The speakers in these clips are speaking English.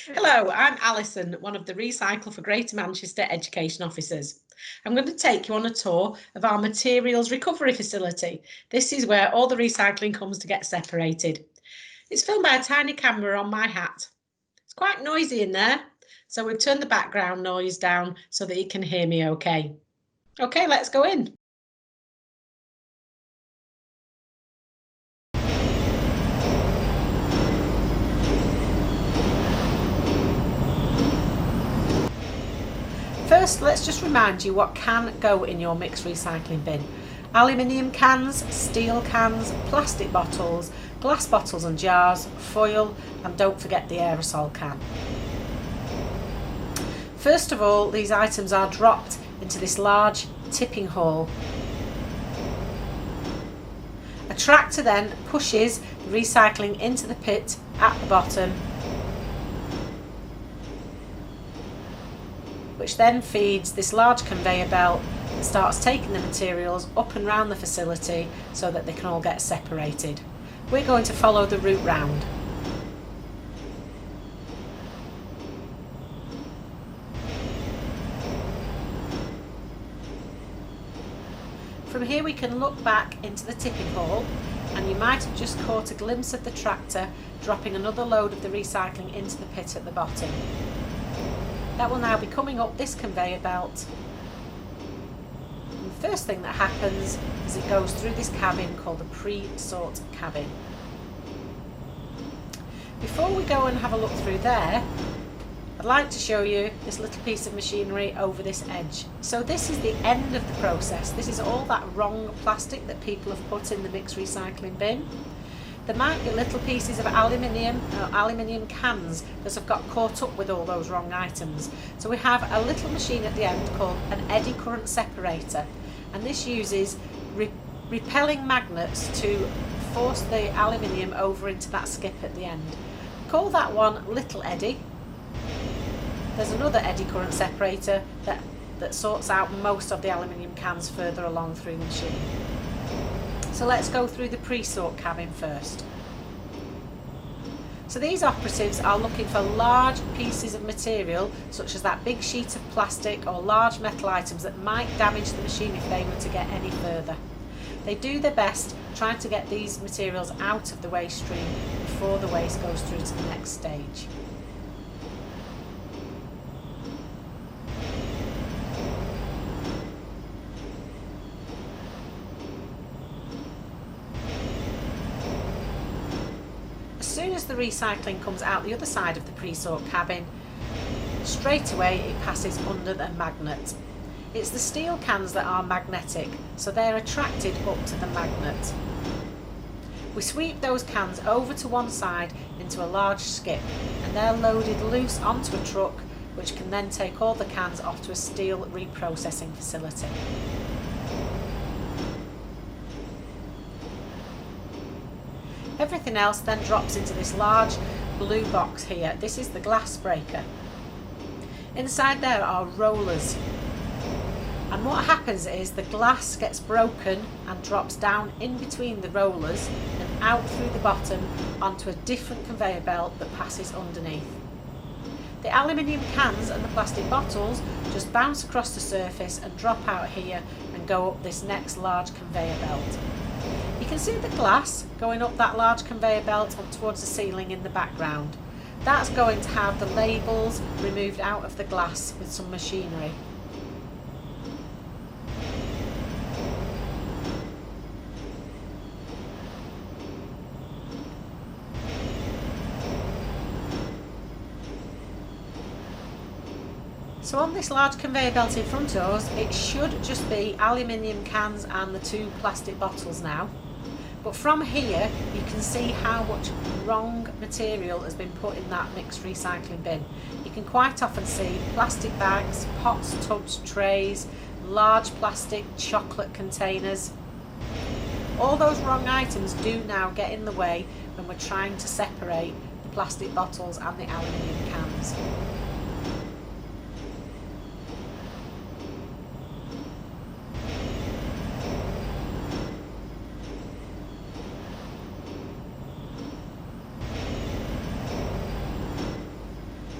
Hello, I'm Alison, one of the Recycle for Greater Manchester Education Officers. I'm going to take you on a tour of our materials recovery facility. This is where all the recycling comes to get separated. It's filmed by a tiny camera on my hat. It's quite noisy in there, so we've turned the background noise down so that you can hear me okay. Okay, let's go in. First, let's just remind you what can go in your mixed recycling bin. Aluminium cans, steel cans, plastic bottles, glass bottles and jars, foil, and don't forget the aerosol can. First of all, these items are dropped into this large tipping hall. A tractor then pushes the recycling into the pit at the bottom, which then feeds this large conveyor belt that starts taking the materials up and round the facility so that they can all get separated. We're going to follow the route round. From here we can look back into the tipping hall, and you might have just caught a glimpse of the tractor dropping another load of the recycling into the pit at the bottom. That will now be coming up this conveyor belt. And the first thing that happens is it goes through this cabin called the pre-sort cabin. Before we go and have a look through there, I'd like to show you this little piece of machinery over this edge. So this is the end of the process. This is all that wrong plastic that people have put in the mixed recycling bin. There might be little pieces of aluminium or aluminium cans that have got caught up with all those wrong items. So we have a little machine at the end called an eddy current separator, and this uses repelling magnets to force the aluminium over into that skip at the end. We call that one little eddy. There's another eddy current separator that sorts out most of the aluminium cans further along through the machine. So let's go through the pre-sort cabin first. So these operatives are looking for large pieces of material, such as that big sheet of plastic or large metal items that might damage the machine if they were to get any further. They do their best trying to get these materials out of the waste stream before the waste goes through to the next stage. As soon as the recycling comes out the other side of the pre-sort cabin, straight away it passes under the magnet. It's the steel cans that are magnetic, so they're attracted up to the magnet. We sweep those cans over to one side into a large skip, and they're loaded loose onto a truck, which can then take all the cans off to a steel reprocessing facility. Everything else then drops into this large blue box here. This is the glass breaker. Inside there are rollers. And what happens is the glass gets broken and drops down in between the rollers and out through the bottom onto a different conveyor belt that passes underneath. The aluminium cans and the plastic bottles just bounce across the surface and drop out here and go up this next large conveyor belt. You can see the glass going up that large conveyor belt up towards the ceiling in the background. That's going to have the labels removed out of the glass with some machinery. So on this large conveyor belt in front of us, it should just be aluminium cans and the 2 plastic bottles now. But from here, you can see how much wrong material has been put in that mixed recycling bin. You can quite often see plastic bags, pots, tubs, trays, large plastic chocolate containers. All those wrong items do now get in the way when we're trying to separate the plastic bottles and the aluminium cans.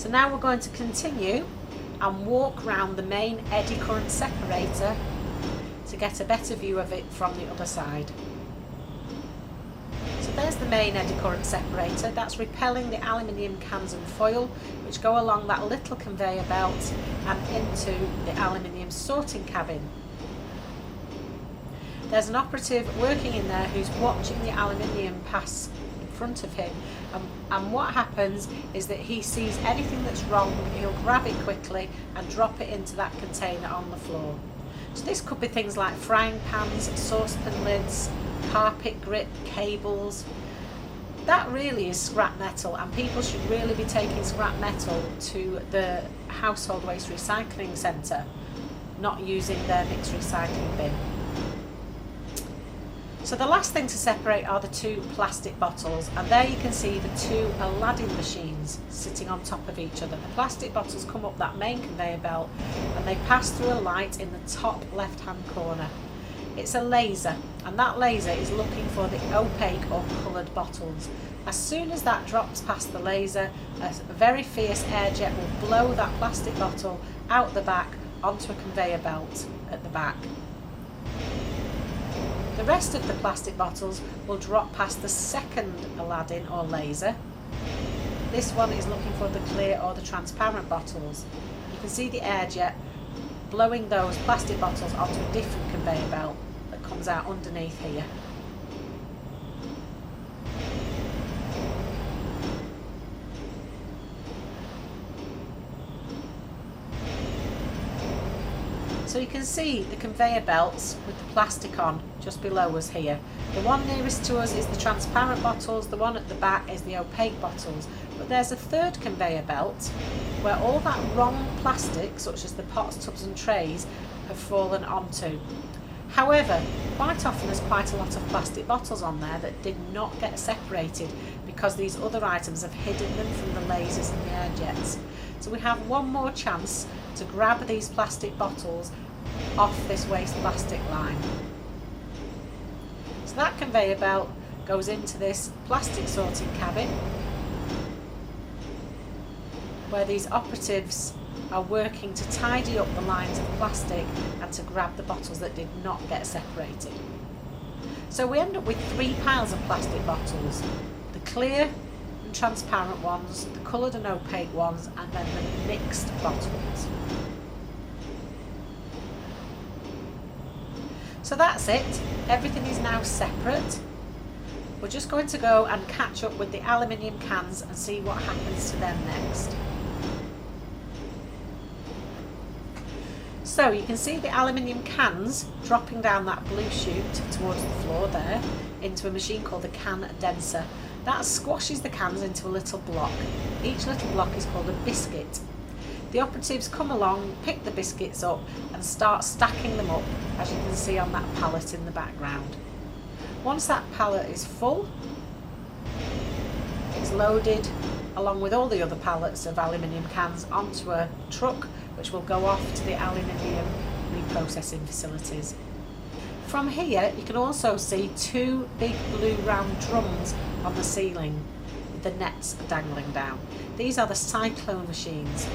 So now we're going to continue and walk round the main eddy current separator to get a better view of it from the other side. So there's the main eddy current separator. That's repelling the aluminium cans and foil which go along that little conveyor belt and into the aluminium sorting cabin. There's an operative working in there who's watching the aluminium pass in front of him, and what happens is that he sees anything that's wrong, he'll grab it quickly and drop it into that container on the floor. So this could be things like frying pans, saucepan lids, carpet grip, cables. That really is scrap metal, and people should really be taking scrap metal to the household waste recycling centre, not using their mixed recycling bin. So the last thing to separate are the two plastic bottles, and there you can see the two Aladdin machines sitting on top of each other. The plastic bottles come up that main conveyor belt and they pass through a light in the top left hand corner. It's a laser, and that laser is looking for the opaque or coloured bottles. As soon as that drops past the laser, a very fierce air jet will blow that plastic bottle out the back onto a conveyor belt at the back. The rest of the plastic bottles will drop past the second Aladdin or laser. This one is looking for the clear or the transparent bottles. You can see the air jet blowing those plastic bottles onto a different conveyor belt that comes out underneath here. So you can see the conveyor belts with the plastic on just below us here. The one nearest to us is the transparent bottles, the one at the back is the opaque bottles. But there's a third conveyor belt where all that wrong plastic, such as the pots, tubs and trays, have fallen onto. However, quite often there's quite a lot of plastic bottles on there that did not get separated because these other items have hidden them from the lasers and the air jets. So we have one more chance to grab these plastic bottles off this waste plastic line. So that conveyor belt goes into this plastic sorting cabin where these operatives are working to tidy up the lines of plastic and to grab the bottles that did not get separated. So we end up with three piles of plastic bottles: the clear and transparent ones, the coloured and opaque ones, and then the mixed bottles. So that's it, everything is now separate. We're just going to go and catch up with the aluminium cans and see what happens to them next. So you can see the aluminium cans dropping down that blue chute towards the floor there into a machine called the can denser. That squashes the cans into a little block. Each little block is called a biscuit. The operatives come along, pick the biscuits up and start stacking them up, as you can see on that pallet in the background. Once that pallet is full, it's loaded along with all the other pallets of aluminium cans onto a truck which will go off to the aluminium reprocessing facilities. From here you can also see two big blue round drums on the ceiling with the nets dangling down. These are the cyclone machines.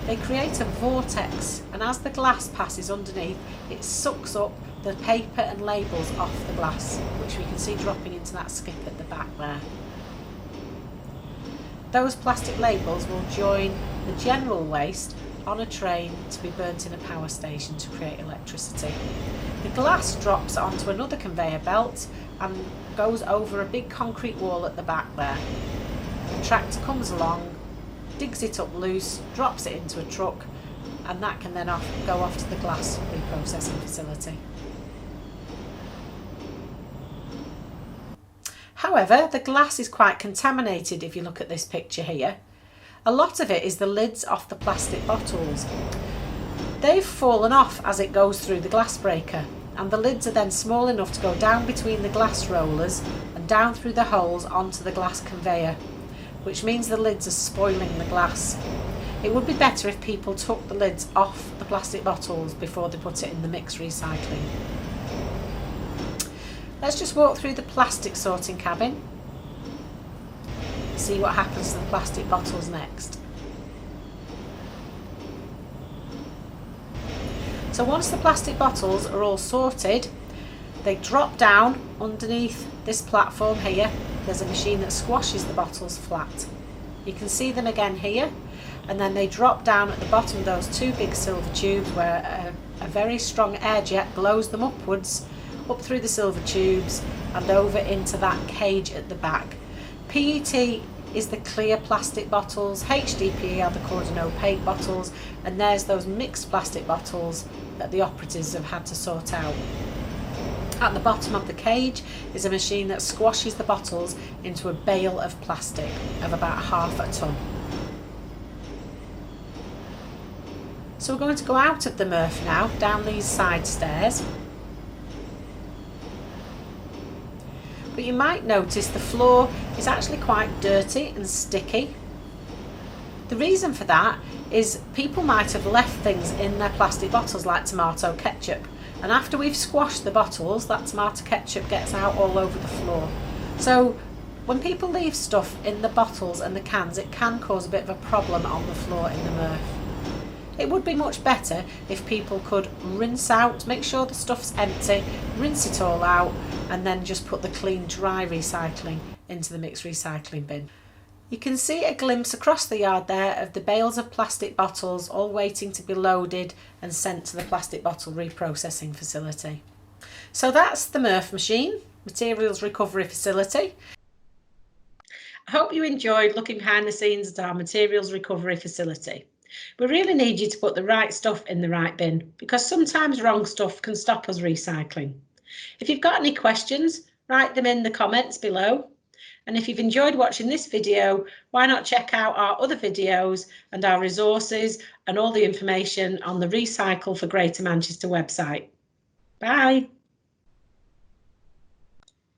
They create a vortex, and as the glass passes underneath, it sucks up the paper and labels off the glass, which we can see dropping into that skip at the back there. Those plastic labels will join the general waste on a train to be burnt in a power station to create electricity. The glass drops onto another conveyor belt and goes over a big concrete wall at the back there. The tractor comes along, digs it up loose, drops it into a truck, and that can then go off to the glass reprocessing facility. However, the glass is quite contaminated if you look at this picture here. A lot of it is the lids off the plastic bottles. They've fallen off as it goes through the glass breaker, and the lids are then small enough to go down between the glass rollers and down through the holes onto the glass conveyor, which means the lids are spoiling the glass. It would be better if people took the lids off the plastic bottles before they put it in the mixed recycling. Let's just walk through the plastic sorting cabin, see what happens to the plastic bottles next. So once the plastic bottles are all sorted, they drop down underneath this platform here. There's a machine that squashes the bottles flat. You can see them again here, and then they drop down at the bottom of those two big silver tubes where a very strong air jet blows them upwards, up through the silver tubes and over into that cage at the back. PET is the clear plastic bottles, HDPE are the coloured and opaque bottles, and there's those mixed plastic bottles that the operatives have had to sort out. At the bottom of the cage is a machine that squashes the bottles into a bale of plastic of about half a tonne. So we're going to go out of the MRF now, down these side stairs. But you might notice the floor is actually quite dirty and sticky. The reason for that is people might have left things in their plastic bottles like tomato ketchup, and after we've squashed the bottles, that tomato ketchup gets out all over the floor. So when people leave stuff in the bottles and the cans, it can cause a bit of a problem on the floor in the MRF. It would be much better if people could rinse out, make sure the stuff's empty, rinse it all out, and then just put the clean dry recycling into the mixed recycling bin. You can see a glimpse across the yard there of the bales of plastic bottles all waiting to be loaded and sent to the plastic bottle reprocessing facility. So that's the MRF machine, Materials Recovery Facility. I hope you enjoyed looking behind the scenes at our Materials Recovery Facility. We really need you to put the right stuff in the right bin, because sometimes wrong stuff can stop us recycling. If you've got any questions, write them in the comments below. And if you've enjoyed watching this video, why not check out our other videos and our resources and all the information on the Recycle for Greater Manchester website. Bye.